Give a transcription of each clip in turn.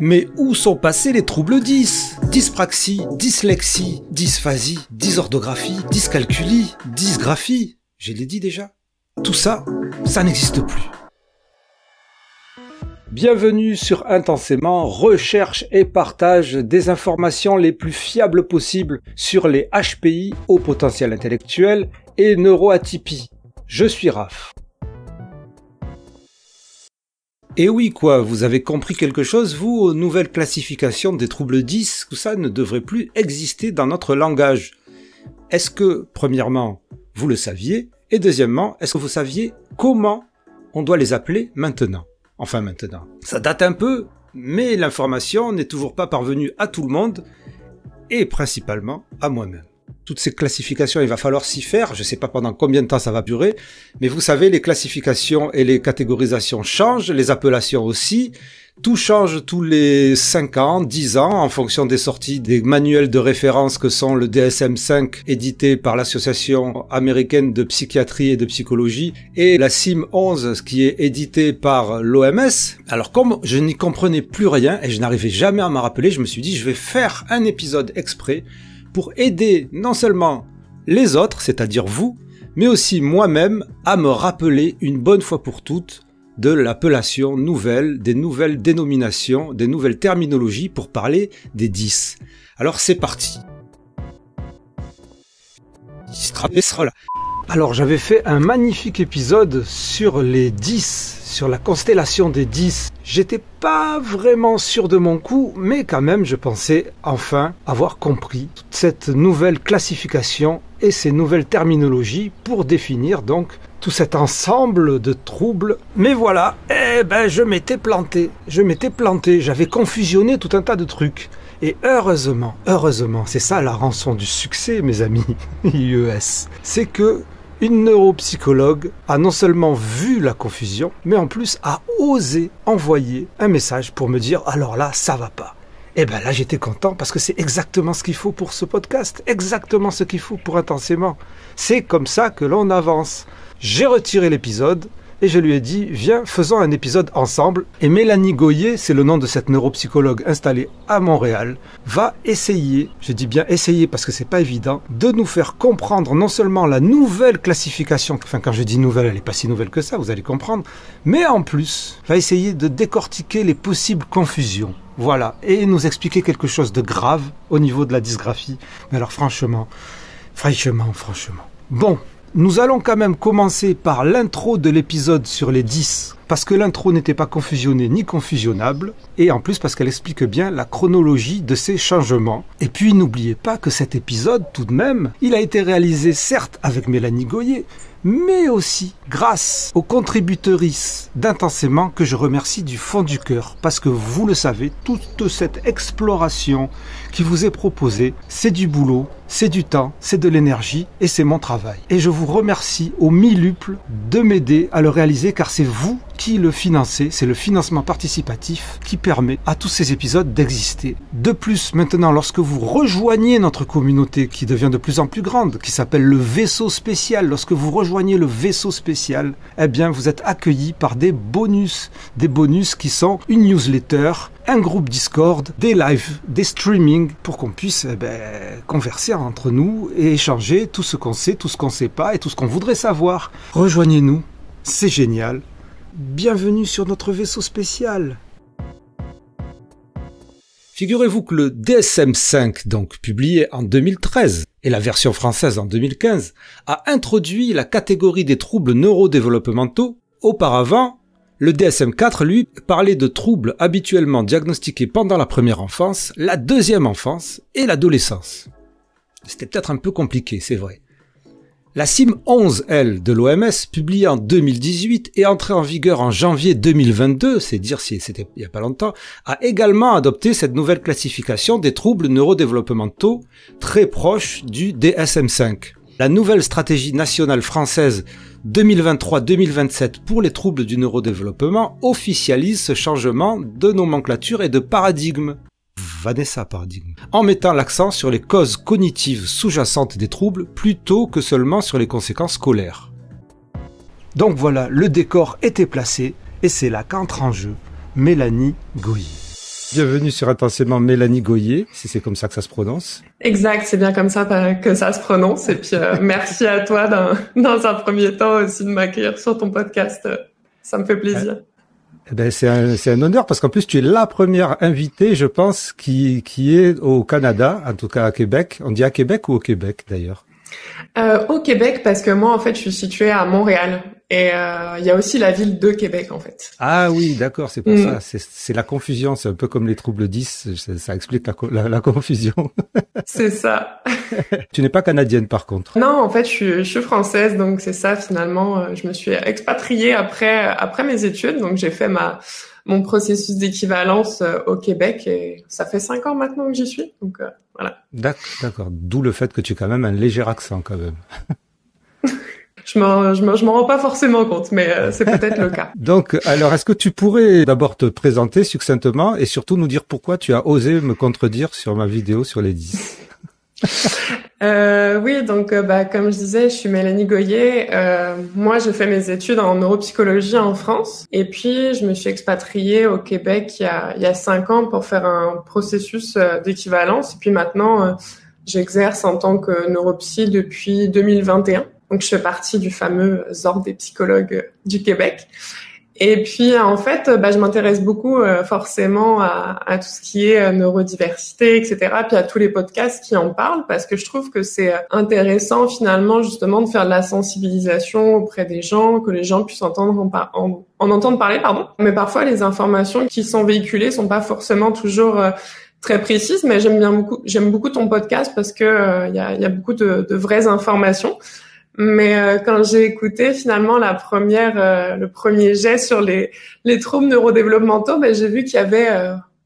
Mais où sont passés les troubles 10? Dyspraxie, dyslexie, dysphasie, dysorthographie, dyscalculie, dysgraphie, je l'ai dit déjà. Tout ça, ça n'existe plus. Bienvenue sur Intensément, recherche et partage des informations les plus fiables possibles sur les HPI, haut potentiel intellectuel, et neuroatypie. Je suis Raph. Et oui quoi, vous avez compris quelque chose, vous, aux nouvelles classifications des troubles 10, tout ça ne devrait plus exister dans notre langage. Est-ce que, premièrement, vous le saviez? Et deuxièmement, est-ce que vous saviez comment on doit les appeler maintenant? Enfin maintenant. Ça date un peu, mais l'information n'est toujours pas parvenue à tout le monde, et principalement à moi-même. Toutes ces classifications, il va falloir s'y faire, je ne sais pas pendant combien de temps ça va durer, mais vous savez, les classifications et les catégorisations changent, les appellations aussi, tout change tous les 5 ans, 10 ans, en fonction des sorties des manuels de référence que sont le DSM-5, édité par l'Association américaine de psychiatrie et de psychologie, et la CIM-11, qui est édité par l'OMS. Alors comme je n'y comprenais plus rien, et je n'arrivais jamais à m'en rappeler, je me suis dit, je vais faire un épisode exprès, pour aider non seulement les autres, c'est-à-dire vous, mais aussi moi-même à me rappeler une bonne fois pour toutes de l'appellation nouvelle, des nouvelles dénominations, des nouvelles terminologies pour parler des 10. Alors c'est parti. Alors j'avais fait un magnifique épisode sur les 10, sur la constellation des 10. J'étais pas vraiment sûr de mon coup, mais quand même je pensais enfin avoir compris toute cette nouvelle classification et ces nouvelles terminologies pour définir donc tout cet ensemble de troubles. Mais voilà, je m'étais planté, j'avais confusionné tout un tas de trucs. Et heureusement, c'est ça la rançon du succès mes amis, IES, c'est que une neuropsychologue a non seulement vu la confusion, mais en plus a osé envoyer un message pour me dire « Alors là, ça va pas ». Et ben là, j'étais content parce que c'est exactement ce qu'il faut pour ce podcast, exactement ce qu'il faut pour Intensément. C'est comme ça que l'on avance. J'ai retiré l'épisode et je lui ai dit « Viens, faisons un épisode ensemble ». Et Mélanie Goyer, c'est le nom de cette neuropsychologue installée à Montréal, va essayer, je dis bien essayer parce que c'est pas évident, de nous faire comprendre non seulement la nouvelle classification, enfin quand je dis nouvelle, elle n'est pas si nouvelle que ça, vous allez comprendre, mais en plus, va essayer de décortiquer les possibles confusions. Voilà, et nous expliquer quelque chose de grave au niveau de la dysgraphie. Mais alors franchement. Bon. Nous allons quand même commencer par l'intro de l'épisode sur les 10, parce que l'intro n'était pas confusionnée ni confusionnable, et en plus parce qu'elle explique bien la chronologie de ces changements. Et puis n'oubliez pas que cet épisode, tout de même, il a été réalisé certes avec Mélanie Goyer, mais aussi grâce aux contributrices d'Intensément que je remercie du fond du cœur, parce que vous le savez, toute cette exploration qui vous est proposée, c'est du boulot, c'est du temps, c'est de l'énergie et c'est mon travail. Et je vous remercie au milluples de m'aider à le réaliser car c'est vous qui le financez, c'est le financement participatif qui permet à tous ces épisodes d'exister. De plus, maintenant, lorsque vous rejoignez notre communauté qui devient de plus en plus grande, qui s'appelle le vaisseau spécial, lorsque vous rejoignez le vaisseau spécial, eh bien vous êtes accueillis par des bonus qui sont une newsletter, un groupe Discord, des lives, des streamings, pour qu'on puisse converser entre nous et échanger tout ce qu'on sait, tout ce qu'on ne sait pas et tout ce qu'on voudrait savoir. Rejoignez-nous, c'est génial. Bienvenue sur notre vaisseau spécial. Figurez-vous que le DSM-5, donc publié en 2013, et la version française en 2015, a introduit la catégorie des troubles neurodéveloppementaux. Auparavant, le DSM-4, lui, parlait de troubles habituellement diagnostiqués pendant la première enfance, la deuxième enfance et l'adolescence. C'était peut-être un peu compliqué, c'est vrai. La CIM-11, elle, de l'OMS, publiée en 2018 et entrée en vigueur en janvier 2022, c'est dire si c'était il n'y a pas longtemps, a également adopté cette nouvelle classification des troubles neurodéveloppementaux très proche du DSM-5. La nouvelle stratégie nationale française 2023-2027 pour les troubles du neurodéveloppement officialise ce changement de nomenclature et de paradigme. Vanessa paradigme, en mettant l'accent sur les causes cognitives sous-jacentes des troubles plutôt que seulement sur les conséquences scolaires. Donc voilà, le décor était placé et c'est là qu'entre en jeu Mélanie Goyer. Bienvenue sur Intensément Mélanie Goyer, si c'est comme ça que ça se prononce. Exact, c'est bien comme ça que ça se prononce. Et puis merci à toi dans un premier temps aussi de m'accueillir sur ton podcast. Ça me fait plaisir. C'est un honneur parce qu'en plus tu es la première invitée, je pense, qui est au Canada, en tout cas à Québec. On dit à Québec ou au Québec d'ailleurs? Au Québec, parce que moi en fait je suis située à Montréal et il y a aussi la ville de Québec en fait. Ah oui, d'accord, c'est pour ça. C'est la confusion, c'est un peu comme les troubles 10, ça explique la confusion. C'est ça. Tu n'es pas canadienne par contre? Non, en fait je suis française, donc c'est ça finalement. Je me suis expatriée après mes études, donc j'ai fait mon processus d'équivalence au Québec et ça fait 5 ans maintenant que j'y suis, donc voilà. D'accord. D'où le fait que tu aies quand même un léger accent quand même. Je m'en rends pas forcément compte, mais c'est peut-être le cas. Donc, alors, est-ce que tu pourrais d'abord te présenter succinctement et surtout nous dire pourquoi tu as osé me contredire sur ma vidéo sur les 10? Oui, donc comme je disais, je suis Mélanie Goyer. Moi, j'ai fait mes études en neuropsychologie en France, et puis je me suis expatriée au Québec il y a 5 ans pour faire un processus d'équivalence. Et puis maintenant, j'exerce en tant que neuropsy depuis 2021. Donc, je fais partie du fameux ordre des psychologues du Québec. Et puis, en fait, je m'intéresse beaucoup forcément à tout ce qui est neurodiversité, etc. Puis à tous les podcasts qui en parlent, parce que je trouve que c'est intéressant finalement justement de faire de la sensibilisation auprès des gens, que les gens puissent en entendre parler, pardon. Mais parfois, les informations qui sont véhiculées sont pas forcément toujours très précises. Mais j'aime beaucoup ton podcast parce que il y a beaucoup de vraies informations. Mais quand j'ai écouté finalement le premier jet sur les troubles neurodéveloppementaux, j'ai vu qu'il y avait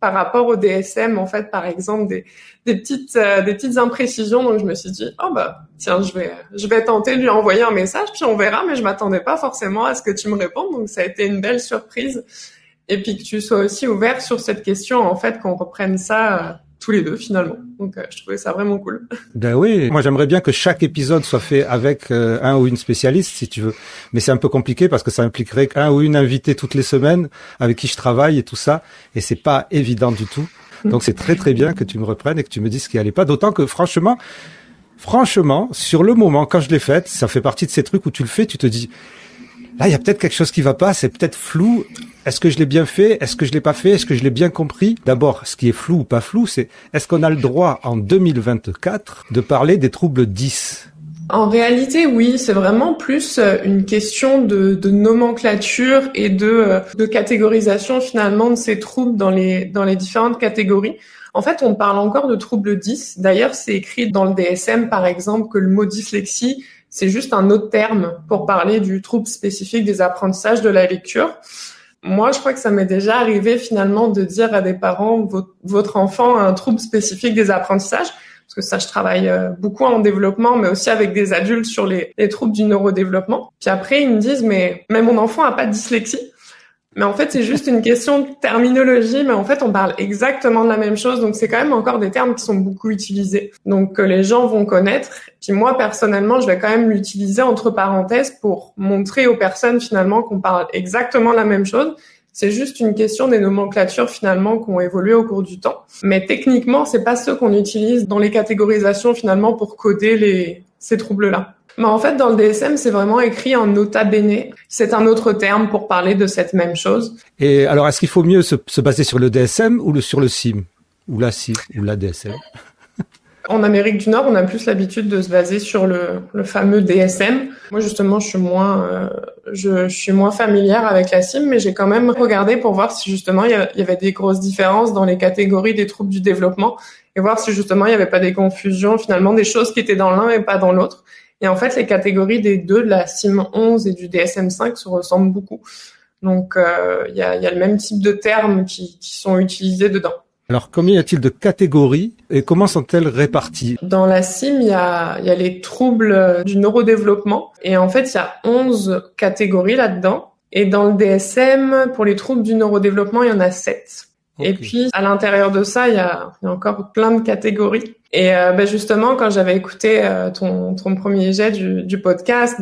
par rapport au DSM en fait par exemple des petites imprécisions. Donc je me suis dit tiens, je vais tenter de lui envoyer un message puis on verra, mais je m'attendais pas forcément à ce que tu me répondes. Donc ça a été une belle surprise et puis que tu sois aussi ouvert sur cette question en fait, qu'on reprenne ça tous les deux finalement. Donc je trouvais ça vraiment cool. Ben oui, moi j'aimerais bien que chaque épisode soit fait avec un ou une spécialiste si tu veux. Mais c'est un peu compliqué parce que ça impliquerait un ou une invitée toutes les semaines avec qui je travaille et tout ça, et c'est pas évident du tout. Donc c'est très très bien que tu me reprennes et que tu me dises ce qui allait pas, d'autant que franchement, sur le moment quand je l'ai faite, ça fait partie de ces trucs où tu le fais, tu te dis là, il y a peut-être quelque chose qui va pas, c'est peut-être flou. Est-ce que je l'ai bien fait? Est-ce que je l'ai pas fait? Est-ce que je l'ai bien compris? D'abord, ce qui est flou ou pas flou, c'est est-ce qu'on a le droit en 2024 de parler des troubles 10? En réalité, oui, c'est vraiment plus une question de nomenclature et de catégorisation finalement de ces troubles dans les différentes catégories. En fait, on parle encore de troubles 10. D'ailleurs, c'est écrit dans le DSM, par exemple, que le mot dyslexie, c'est juste un autre terme pour parler du trouble spécifique des apprentissages de la lecture. Moi, je crois que ça m'est déjà arrivé finalement de dire à des parents, votre enfant a un trouble spécifique des apprentissages, parce que ça, je travaille beaucoup en développement, mais aussi avec des adultes sur les troubles du neurodéveloppement. Puis après, ils me disent, mais mon enfant a pas de dyslexie. Mais en fait, c'est juste une question de terminologie, mais en fait, on parle exactement de la même chose. Donc, c'est quand même encore des termes qui sont beaucoup utilisés, donc que les gens vont connaître. Puis moi, personnellement, je vais quand même l'utiliser entre parenthèses pour montrer aux personnes finalement qu'on parle exactement la même chose. C'est juste une question des nomenclatures finalement qui ont évolué au cours du temps. Mais techniquement, c'est pas ceux qu'on utilise dans les catégorisations finalement pour coder ces troubles-là. Mais en fait, dans le DSM, c'est vraiment écrit en nota bene. C'est un autre terme pour parler de cette même chose. Et alors, est-ce qu'il faut mieux se baser sur le DSM ou sur le CIM? Ou la CIM, ou la DSM? En Amérique du Nord, on a plus l'habitude de se baser sur le fameux DSM. Moi, justement, je suis moins familière avec la CIM, mais j'ai quand même regardé pour voir si justement il y avait des grosses différences dans les catégories des troubles du développement et voir si justement il n'y avait pas des confusions, finalement, des choses qui étaient dans l'un et pas dans l'autre. Et en fait, les catégories des deux, de la CIM 11 et du DSM 5, se ressemblent beaucoup. Donc, il y a le même type de termes qui sont utilisés dedans. Alors, combien y a-t-il de catégories et comment sont-elles réparties? Dans la CIM, il y a les troubles du neurodéveloppement. Et en fait, il y a 11 catégories là-dedans. Et dans le DSM, pour les troubles du neurodéveloppement, il y en a 7. Okay. Et puis, à l'intérieur de ça, il y a encore plein de catégories. Et justement, quand j'avais écouté ton premier jet du podcast,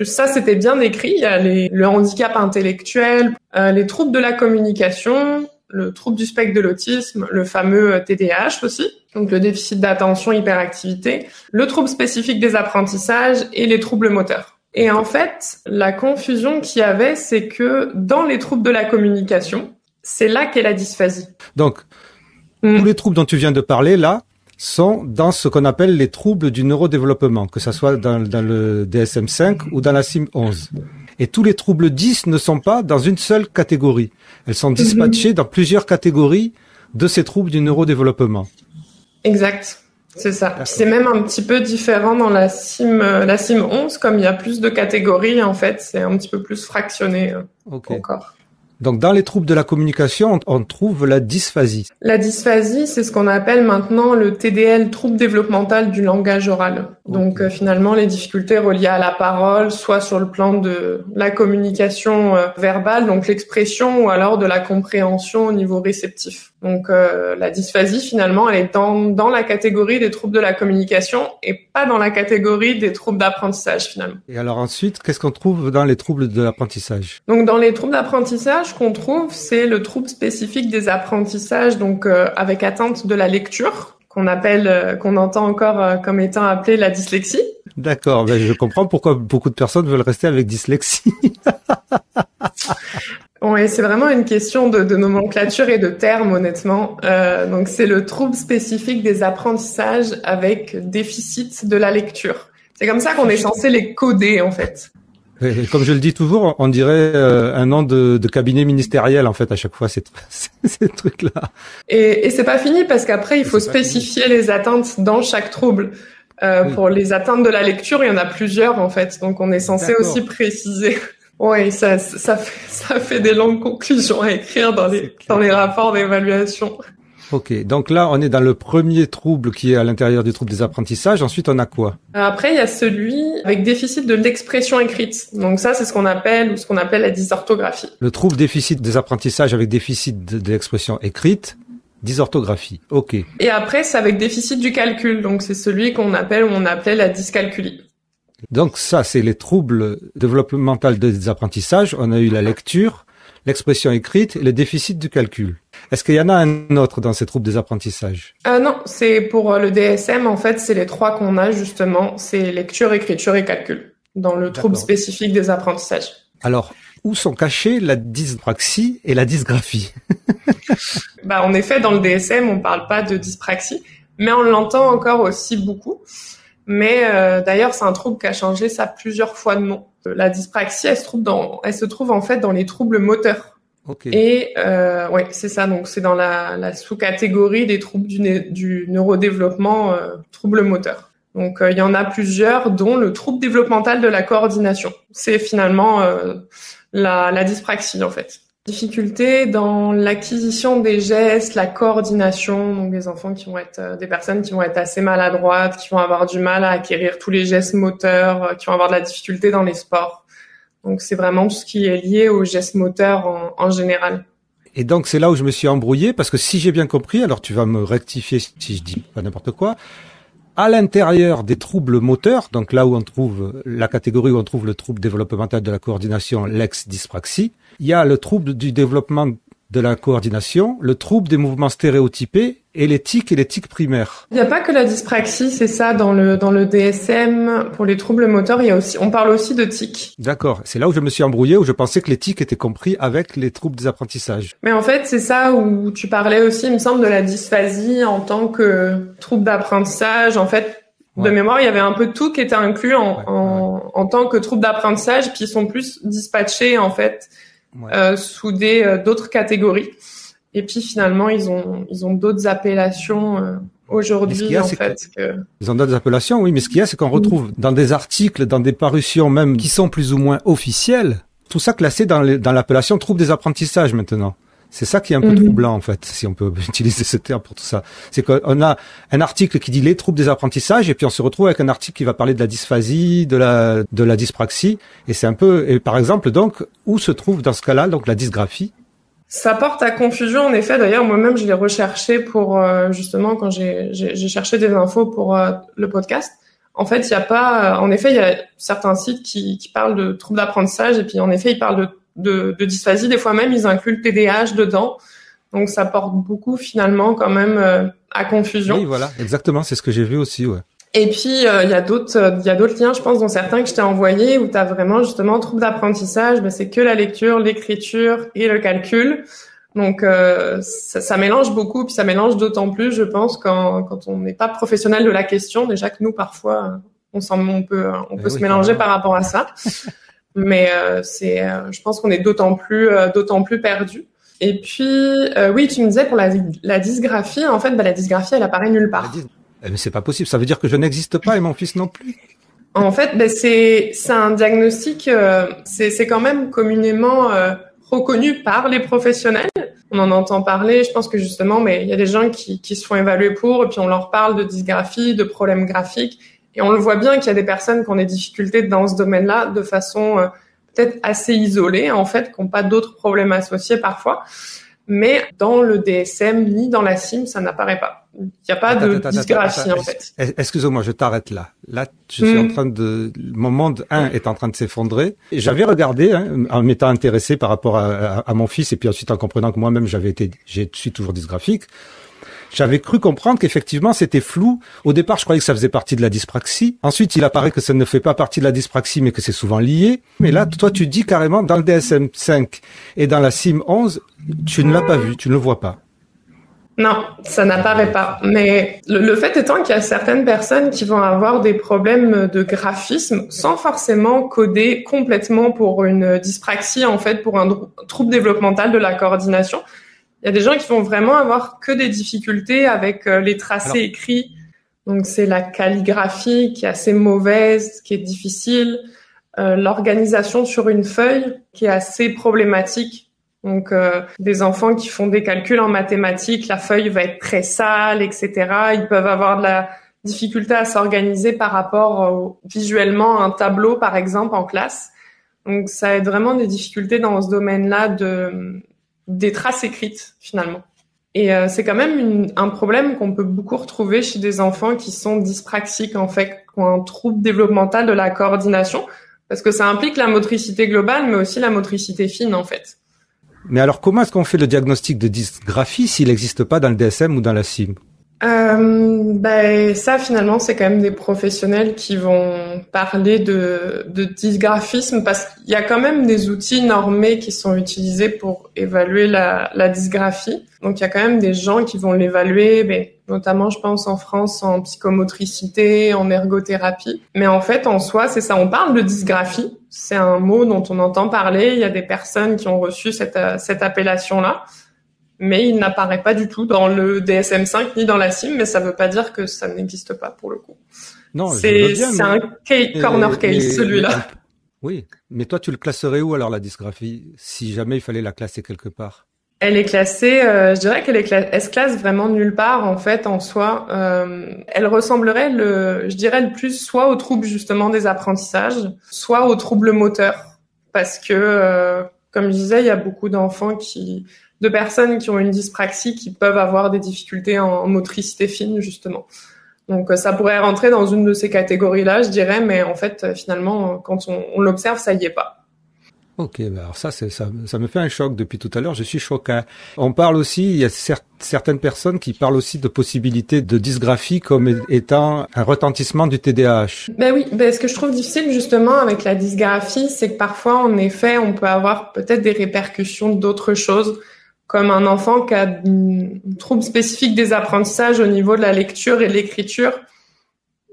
ça, c'était bien décrit. Il y a le handicap intellectuel, les troubles de la communication, le trouble du spectre de l'autisme, le fameux TDAH aussi, donc le déficit d'attention hyperactivité, le trouble spécifique des apprentissages et les troubles moteurs. Et en fait, la confusion qu'il y avait, c'est que dans les troubles de la communication, c'est là qu'est la dysphasie. Donc, tous les troubles dont tu viens de parler, là, sont dans ce qu'on appelle les troubles du neurodéveloppement, que ça soit dans le DSM-5 ou dans la CIM-11. Et tous les troubles 10 ne sont pas dans une seule catégorie. Elles sont dispatchées dans plusieurs catégories de ces troubles du neurodéveloppement. Exact. C'est ça. C'est même un petit peu différent dans la CIM 11, comme il y a plus de catégories, en fait, c'est un petit peu plus fractionné encore. Donc, dans les troubles de la communication, on trouve la dysphasie. La dysphasie, c'est ce qu'on appelle maintenant le TDL, trouble développemental du langage oral. Donc, finalement, les difficultés reliées à la parole, soit sur le plan de la communication verbale, donc l'expression, ou alors de la compréhension au niveau réceptif. Donc, la dysphasie, finalement, elle est dans la catégorie des troubles de la communication et pas dans la catégorie des troubles d'apprentissage, finalement. Et alors ensuite, qu'est-ce qu'on trouve dans les troubles de l'apprentissage? Donc, dans les troubles d'apprentissage, ce qu'on trouve, c'est le trouble spécifique des apprentissages, donc avec atteinte de la lecture, qu'on entend encore comme étant appelée la dyslexie. D'accord, ben je comprends pourquoi beaucoup de personnes veulent rester avec dyslexie. Oui, c'est vraiment une question de nomenclature et de termes, honnêtement. Donc, c'est le trouble spécifique des apprentissages avec déficit de la lecture. C'est comme ça qu'on est censé les coder, en fait. Et comme je le dis toujours, on dirait un nom de cabinet ministériel, en fait, à chaque fois, ces trucs-là. Et c'est pas fini, parce qu'après, il faut spécifier les atteintes dans chaque trouble. Pour les atteintes de la lecture, il y en a plusieurs, en fait. Donc, on est censé aussi préciser. Oui, ça fait des longues conclusions à écrire dans les rapports d'évaluation. Ok, donc là, on est dans le premier trouble qui est à l'intérieur du trouble des apprentissages. Ensuite, on a quoi? Après, il y a celui avec déficit de l'expression écrite. Donc ça, c'est ce qu'on appelle la dysorthographie. Le trouble déficit des apprentissages avec déficit de l'expression écrite, dysorthographie. Ok. Et après, c'est avec déficit du calcul. Donc c'est celui on appelait la dyscalculie. Donc ça, c'est les troubles développementaux des apprentissages. On a eu la lecture, l'expression écrite et le déficit du calcul. Est-ce qu'il y en a un autre dans ces troubles des apprentissages? Non, c'est pour le DSM, en fait, c'est les trois qu'on a justement. C'est lecture, écriture et calcul dans le trouble spécifique des apprentissages. Alors, où sont cachées la dyspraxie et la dysgraphie? En effet, dans le DSM, on parle pas de dyspraxie, mais on l'entend encore aussi beaucoup. Mais d'ailleurs, c'est un trouble qui a changé ça plusieurs fois de nom. La dyspraxie, elle se trouve en fait dans les troubles moteurs. Okay. Et ouais, c'est ça. Donc c'est dans la sous-catégorie des troubles du neurodéveloppement, troubles moteurs. Donc il y en a plusieurs, dont le trouble développemental de la coordination. C'est finalement la dyspraxie en fait. Difficulté dans l'acquisition des gestes, la coordination, donc des enfants qui vont être des personnes qui vont être assez maladroites, qui vont avoir du mal à acquérir tous les gestes moteurs, qui vont avoir de la difficulté dans les sports. Donc c'est vraiment tout ce qui est lié aux gestes moteurs en général. Et donc c'est là où je me suis embrouillé, parce que si j'ai bien compris, alors tu vas me rectifier si je dis pas n'importe quoi, à l'intérieur des troubles moteurs, donc là où on trouve la catégorie où on trouve le trouble développemental de la coordination, l'ex-dyspraxie, il y a le trouble du développement de la coordination, le trouble des mouvements stéréotypés et les tics primaires. Il n'y a pas que la dyspraxie, c'est ça, dans le DSM, pour les troubles moteurs, on parle aussi de tics. D'accord. C'est là où je me suis embrouillé, où je pensais que les tics étaient compris avec les troubles des apprentissages. Mais en fait, c'est ça où tu parlais aussi, il me semble, de la dysphasie en tant que trouble d'apprentissage. En fait, de mémoire, il y avait un peu de tout qui était inclus en tant que trouble d'apprentissage, puis ils sont plus dispatchés, en fait, sous d'autres catégories. Et puis finalement, ils ont d'autres appellations aujourd'hui en fait. Ils ont d'autres appellations, oui, mais ce qu'il y a, c'est qu'on retrouve dans des articles, dans des parutions même qui sont plus ou moins officielles, tout ça classé dans l'appellation trouble des apprentissages maintenant. C'est ça qui est un peu troublant en fait, si on peut utiliser ce terme pour tout ça. C'est qu'on a un article qui dit les troubles des apprentissages et puis on se retrouve avec un article qui va parler de la dysphasie, de la dyspraxie, et c'est un peu, et par exemple donc, où se trouve dans ce cas-là donc la dysgraphie? Ça porte à confusion, en effet. D'ailleurs, moi-même, je l'ai recherché pour, justement, quand j'ai cherché des infos pour le podcast. En fait, il y a certains sites qui parlent de troubles d'apprentissage et puis, en effet, ils parlent de dysphasie. Des fois même, ils incluent le TDAH dedans. Donc ça porte beaucoup finalement quand même à confusion. Oui, voilà, exactement, c'est ce que j'ai vu aussi, ouais. Et puis il y a d'autres liens, je pense, dont certains que je t'ai envoyés où tu as vraiment justement trouble d'apprentissage, c'est que la lecture, l'écriture et le calcul. Donc ça mélange beaucoup, puis ça mélange d'autant plus, je pense, quand on n'est pas professionnel de la question. Déjà que nous parfois on peut se mélanger par rapport à ça. Mais je pense qu'on est d'autant plus perdu. Et puis oui, tu me disais pour la dysgraphie, en fait, la dysgraphie elle apparaît nulle part. Mais c'est pas possible, ça veut dire que je n'existe pas et mon fils non plus. En fait, c'est un diagnostic, c'est quand même communément reconnu par les professionnels. On en entend parler, je pense que justement, mais il y a des gens qui se font évaluer pour, et puis on leur parle de dysgraphie, de problèmes graphiques, et on le voit bien qu'il y a des personnes qui ont des difficultés dans ce domaine-là de façon peut-être assez isolée, en fait, qui n'ont pas d'autres problèmes associés parfois. Mais dans le DSM ni dans la CIM, ça n'apparaît pas. Il n'y a pas de dysgraphie, en fait. Excuse-moi, je t'arrête là. Là, je suis en train mon monde, est en train de s'effondrer. Et j'avais regardé, en m'étant intéressé par rapport à mon fils, et puis ensuite en comprenant que moi-même je suis toujours dysgraphique. J'avais cru comprendre qu'effectivement c'était flou. Au départ, je croyais que ça faisait partie de la dyspraxie. Ensuite, il apparaît que ça ne fait pas partie de la dyspraxie, mais que c'est souvent lié. Mais là, toi, tu dis carrément dans le DSM-5 et dans la CIM 11, tu ne l'as pas vu, tu ne le vois pas. Non, ça n'apparaît pas. Mais le fait étant qu'il y a certaines personnes qui vont avoir des problèmes de graphisme sans forcément coder complètement pour une dyspraxie, en fait, pour un trouble développemental de la coordination. Il y a des gens qui vont vraiment avoir que des difficultés avec les tracés écrits. Donc, c'est la calligraphie qui est assez mauvaise, qui est difficile. L'organisation sur une feuille qui est assez problématique. Donc, des enfants qui font des calculs en mathématiques, la feuille va être très sale, etc. Ils peuvent avoir de la difficulté à s'organiser par rapport visuellement à un tableau, par exemple, en classe. Donc, ça aide vraiment des difficultés dans ce domaine-là des traces écrites, finalement. Et c'est quand même un problème qu'on peut beaucoup retrouver chez des enfants qui sont dyspraxiques, en fait, qui ont un trouble développemental de la coordination, parce que ça implique la motricité globale, mais aussi la motricité fine, en fait. Mais alors, comment est-ce qu'on fait le diagnostic de dysgraphie s'il n'existe pas dans le DSM ou dans la CIM? Ça, finalement, c'est quand même des professionnels qui vont parler de dysgraphisme, parce qu'il y a quand même des outils normés qui sont utilisés pour évaluer la dysgraphie. Donc, il y a quand même des gens qui vont l'évaluer, notamment, je pense, en France, en psychomotricité, en ergothérapie. Mais en fait, en soi, c'est ça. On parle de dysgraphie. C'est un mot dont on entend parler. Il y a des personnes qui ont reçu cette appellation-là. Mais il n'apparaît pas du tout dans le DSM-5 ni dans la CIM, mais ça ne veut pas dire que ça n'existe pas pour le coup. Non, c'est un corner case, celui-là. Oui, mais toi, tu le classerais où alors, la dysgraphie, si jamais il fallait la classer quelque part? Elle est classée, je dirais elle se classe vraiment nulle part, en fait, en soi. Elle ressemblerait, je dirais, le plus soit au trouble, justement, des apprentissages, soit au trouble moteur. Parce que, comme je disais, il y a beaucoup de personnes qui ont une dyspraxie qui peuvent avoir des difficultés en motricité fine, justement. Donc, ça pourrait rentrer dans une de ces catégories-là, je dirais, mais en fait, finalement, quand on l'observe, ça y est pas. Ok, alors ça me fait un choc depuis tout à l'heure, je suis choqué. On parle aussi, il y a certaines personnes qui parlent aussi de possibilités de dysgraphie comme étant un retentissement du TDAH. Oui, ce que je trouve difficile justement avec la dysgraphie, c'est que parfois, en effet, on peut avoir peut-être des répercussions d'autres choses, comme un enfant qui a un trouble spécifique des apprentissages au niveau de la lecture et de l'écriture.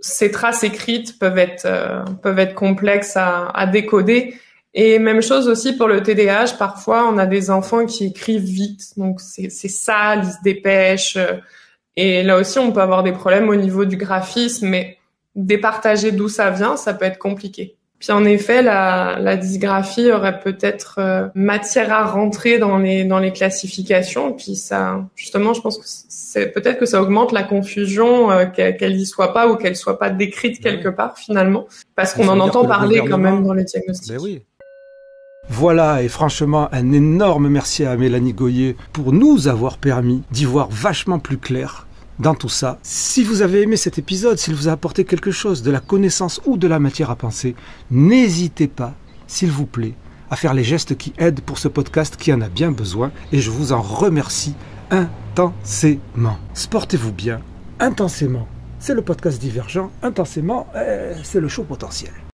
Ces traces écrites peuvent être complexes à décoder. Et même chose aussi pour le TDAH, parfois on a des enfants qui écrivent vite, donc c'est sale, ils se dépêchent. Et là aussi on peut avoir des problèmes au niveau du graphisme, mais départager d'où ça vient, ça peut être compliqué. Puis en effet, la dysgraphie aurait peut-être matière à rentrer dans les classifications. Puis ça, justement, je pense que c'est peut-être que ça augmente la confusion, qu'elle y soit pas ou qu'elle soit pas décrite quelque part finalement, parce qu'on en entend parler quand même dans les diagnostics. Ben oui. Voilà, et franchement, un énorme merci à Mélanie Goyer pour nous avoir permis d'y voir vachement plus clair dans tout ça. Si vous avez aimé cet épisode, s'il vous a apporté quelque chose, de la connaissance ou de la matière à penser, n'hésitez pas, s'il vous plaît, à faire les gestes qui aident pour ce podcast qui en a bien besoin, et je vous en remercie intensément. Sportez-vous bien, intensément. C'est le podcast Divergent, intensément, c'est le show potentiel.